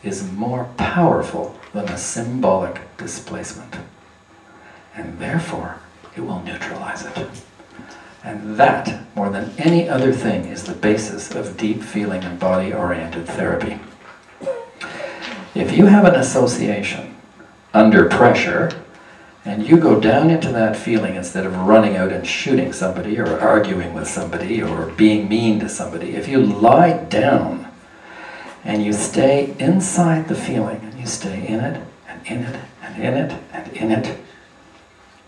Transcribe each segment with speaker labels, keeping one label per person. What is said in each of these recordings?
Speaker 1: is more powerful than a symbolic displacement. And therefore, it will neutralize it. And that, more than any other thing, is the basis of deep feeling and body-oriented therapy. If you have an association under pressure, and you go down into that feeling instead of running out and shooting somebody or arguing with somebody or being mean to somebody, if you lie down and you stay inside the feeling and you stay in it and in it and in it and in it,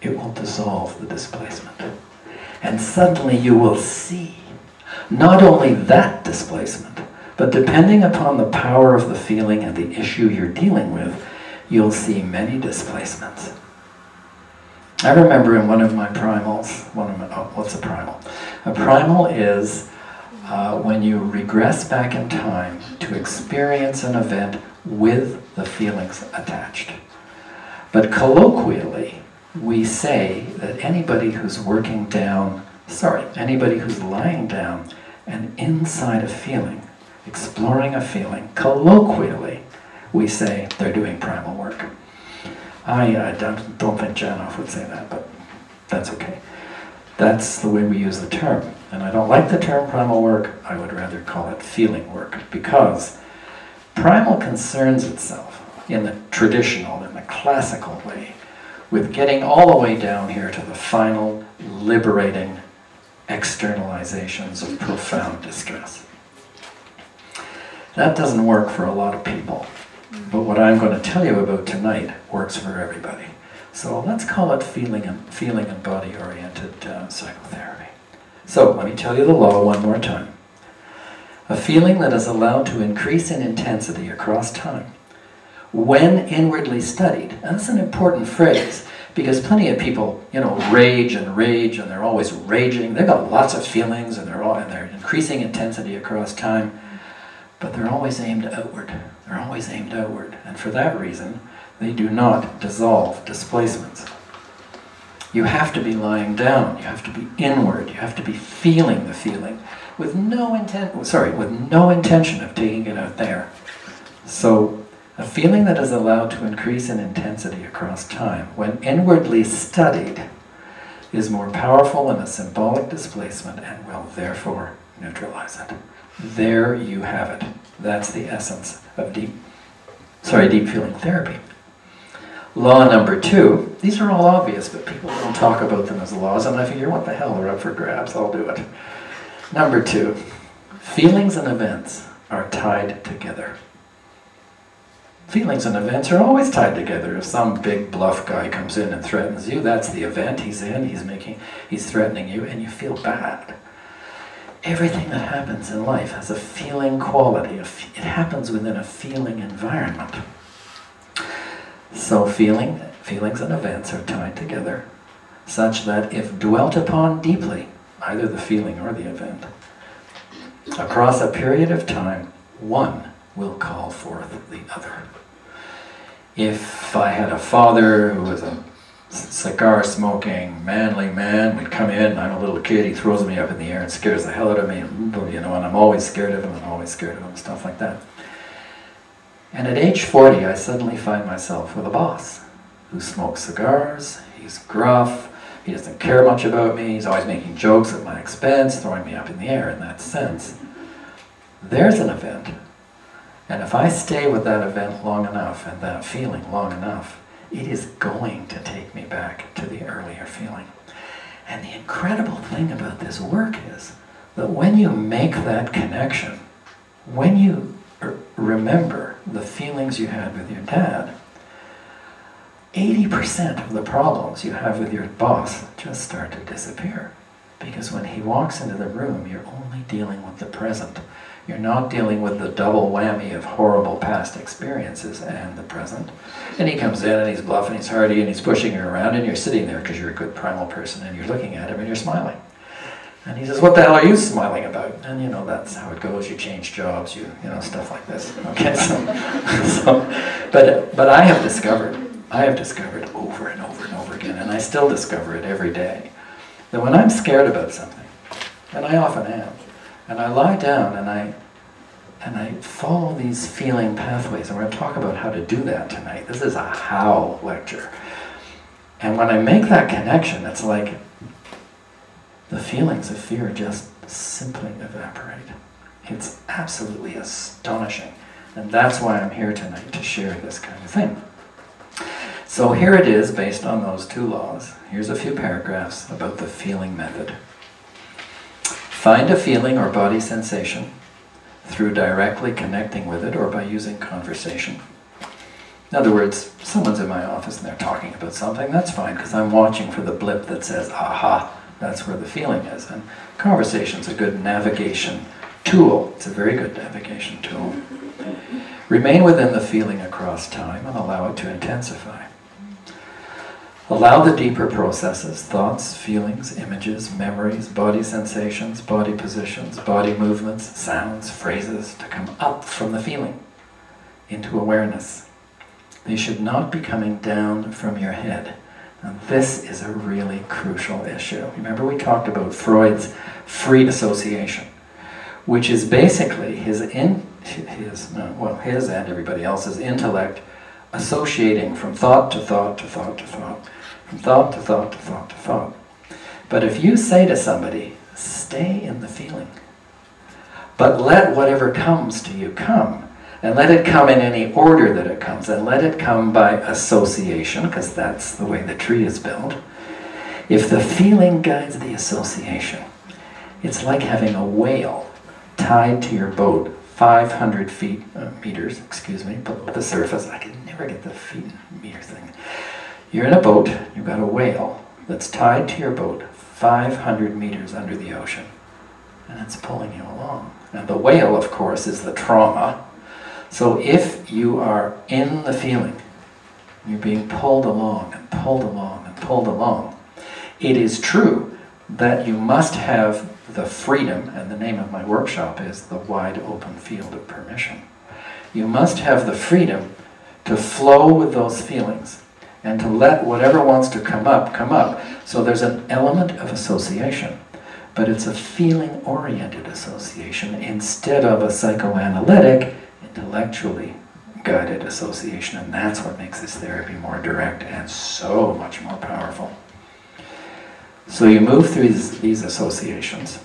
Speaker 1: it will dissolve the displacement. And suddenly you will see not only that displacement, but depending upon the power of the feeling and the issue you're dealing with, you'll see many displacements. I remember in one of my primals, what's a primal? A primal is when you regress back in time to experience an event with the feelings attached. But colloquially, we say that anybody who's anybody who's lying down and inside a feeling, exploring a feeling, colloquially, we say they're doing primal work. I don't think Janoff would say that, but that's okay. That's the way we use the term. And I don't like the term primal work, I would rather call it feeling work, because primal concerns itself in the traditional, in the classical way, with getting all the way down here to the final, liberating externalizations of profound distress. That doesn't work for a lot of people. But what I'm going to tell you about tonight works for everybody. So let's call it feeling and body-oriented psychotherapy. So let me tell you the law one more time. A feeling that is allowed to increase in intensity across time when inwardly studied. And that's an important phrase, because plenty of people, rage, and they're always raging. They've got lots of feelings, and they're increasing intensity across time, but they're always aimed outward. They're always aimed outward, and for that reason, they do not dissolve displacements. You have to be lying down. You have to be inward. You have to be feeling the feeling with no intention of taking it out there. So, a feeling that is allowed to increase in intensity across time, when inwardly studied, is more powerful than a symbolic displacement and will therefore neutralize it. There you have it. That's the essence of deep feeling therapy. Law number 2, these are all obvious, but people don't talk about them as laws, and I figure, what the hell, they're up for grabs, I'll do it. Number 2, feelings and events are tied together. Feelings and events are always tied together. If some big bluff guy comes in and threatens you, that's the event he's in, he's threatening you, and you feel bad. Everything that happens in life has a feeling quality. It happens within a feeling environment. So feelings and events are tied together such that if dwelt upon deeply, either the feeling or the event, across a period of time, one will call forth the other. If I had a father who was a cigar-smoking, manly man, would come in, I'm a little kid, he throws me up in the air and scares the hell out of me, and I'm always scared of him, stuff like that. And at age 40, I suddenly find myself with a boss who smokes cigars, he's gruff, he doesn't care much about me, he's always making jokes at my expense, throwing me up in the air in that sense. There's an event, and if I stay with that event long enough, and that feeling long enough, it is going to take me back to the earlier feeling. And the incredible thing about this work is that when you make that connection, when you remember the feelings you had with your dad, 80% of the problems you have with your boss just start to disappear. Because when he walks into the room, you're only dealing with the present. You're not dealing with the double whammy of horrible past experiences and the present. And he comes in and he's bluffing, he's hardy, and he's pushing you around, and you're sitting there because you're a good primal person, and you're looking at him and you're smiling. And he says, what the hell are you smiling about? And that's how it goes. You change jobs, stuff like this. Okay, but I have discovered over and over and over again, and I still discover it every day, that when I'm scared about something, and I often am, and I lie down and And I follow these feeling pathways, and we're going to talk about how to do that tonight. This is a how lecture. And when I make that connection, it's like the feelings of fear just simply evaporate. It's absolutely astonishing. And that's why I'm here tonight, to share this kind of thing. So here it is, based on those two laws. Here's a few paragraphs about the feeling method. Find a feeling or body sensation through directly connecting with it or by using conversation. In other words, someone's in my office and they're talking about something, that's fine, because I'm watching for the blip that says, aha, that's where the feeling is. And conversation's a good navigation tool. It's a very good navigation tool. Remain within the feeling across time and allow it to intensify. Allow the deeper processes, thoughts, feelings, images, memories, body sensations, body positions, body movements, sounds, phrases, to come up from the feeling into awareness. They should not be coming down from your head. And this is a really crucial issue. Remember we talked about Freud's free association, which is basically his and everybody else's intellect associating from thought to thought to thought to thought, from thought to thought to thought to thought. But if you say to somebody, stay in the feeling, but let whatever comes to you come, and let it come in any order that it comes, and let it come by association, because that's the way the tree is built. If the feeling guides the association, it's like having a whale tied to your boat 500 meters below the surface. I can never get the feet meter thing. You're in a boat, you've got a whale that's tied to your boat 500 meters under the ocean, and it's pulling you along. And the whale, of course, is the trauma. So if you are in the feeling, you're being pulled along and pulled along and pulled along, it is true that you must have the freedom, and the name of my workshop is the wide open field of permission. You must have the freedom to flow with those feelings and to let whatever wants to come up, come up. So there's an element of association, but it's a feeling-oriented association instead of a psychoanalytic, intellectually guided association, and that's what makes this therapy more direct and so much more powerful. So you move through these associations,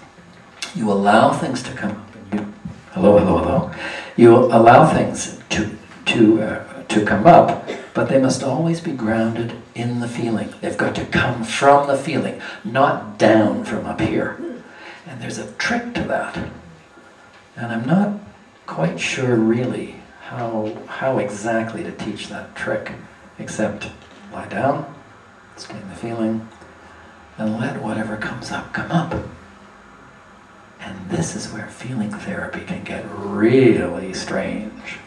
Speaker 1: you allow things to come up, hello. You allow things to come up, but they must always be grounded in the feeling. They've got to come from the feeling, not down from up here. And there's a trick to that. And I'm not quite sure really how exactly to teach that trick, except lie down, stay in the feeling, and let whatever comes up come up. And this is where feeling therapy can get really strange.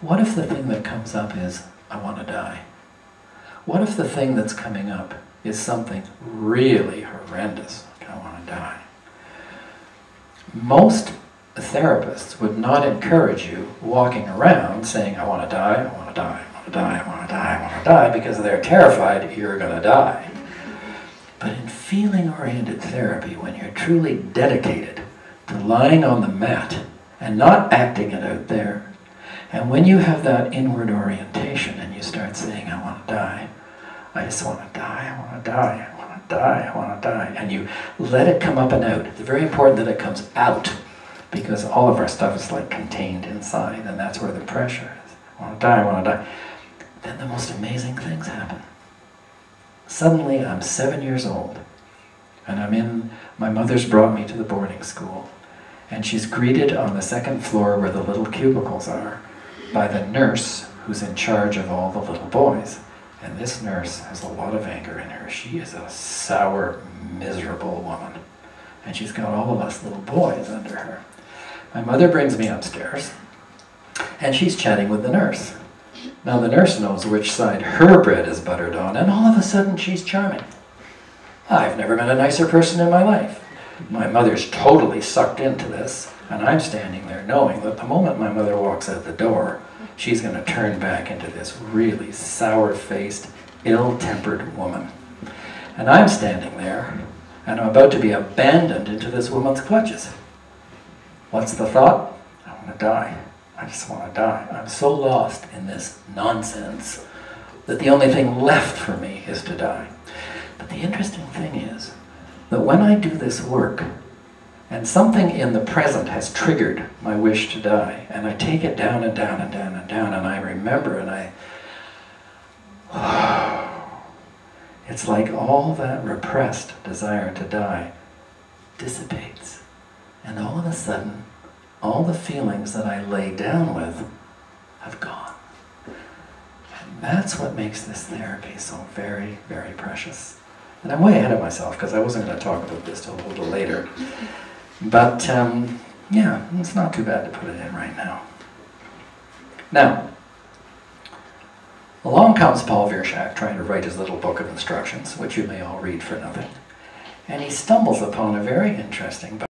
Speaker 1: What if the thing that comes up is, I want to die? What if the thing that's coming up is something really horrendous, like I want to die? Most therapists would not encourage you walking around saying, I want to die, I want to die, I want to die, I want to die, I want to die, because they're terrified you're going to die. But in feeling-oriented therapy, when you're truly dedicated to lying on the mat and not acting it out there, and when you have that inward orientation and you start saying, I want to die, I just want to die, I want to die, I want to die, I want to die, and you let it come up and out. It's very important that it comes out, because all of our stuff is like contained inside, and that's where the pressure is. I want to die, I want to die. Then the most amazing things happen. Suddenly I'm 7 years old, and my mother's brought me to the boarding school, and she's greeted on the second floor where the little cubicles are by the nurse who's in charge of all the little boys. And this nurse has a lot of anger in her. She is a sour, miserable woman. And she's got all of us little boys under her. My mother brings me upstairs, and she's chatting with the nurse. Now the nurse knows which side her bread is buttered on, and all of a sudden she's charming. I've never met a nicer person in my life. My mother's totally sucked into this, and I'm standing there knowing that the moment my mother walks out the door, she's going to turn back into this really sour-faced, ill-tempered woman. And I'm standing there, and I'm about to be abandoned into this woman's clutches. What's the thought? I want to die. I just want to die. I'm so lost in this nonsense that the only thing left for me is to die. But the interesting thing is that when I do this work, and something in the present has triggered my wish to die, and I take it down and down and down and down, and I remember, and it's like all that repressed desire to die dissipates. And all of a sudden, all the feelings that I lay down with have gone. And that's what makes this therapy so very, very precious. And I'm way ahead of myself because I wasn't going to talk about this till a little later. But yeah, it's not too bad to put it in right now. Now, along comes Paul Vereshack trying to write his little book of instructions, which you may all read for nothing. And he stumbles upon a very interesting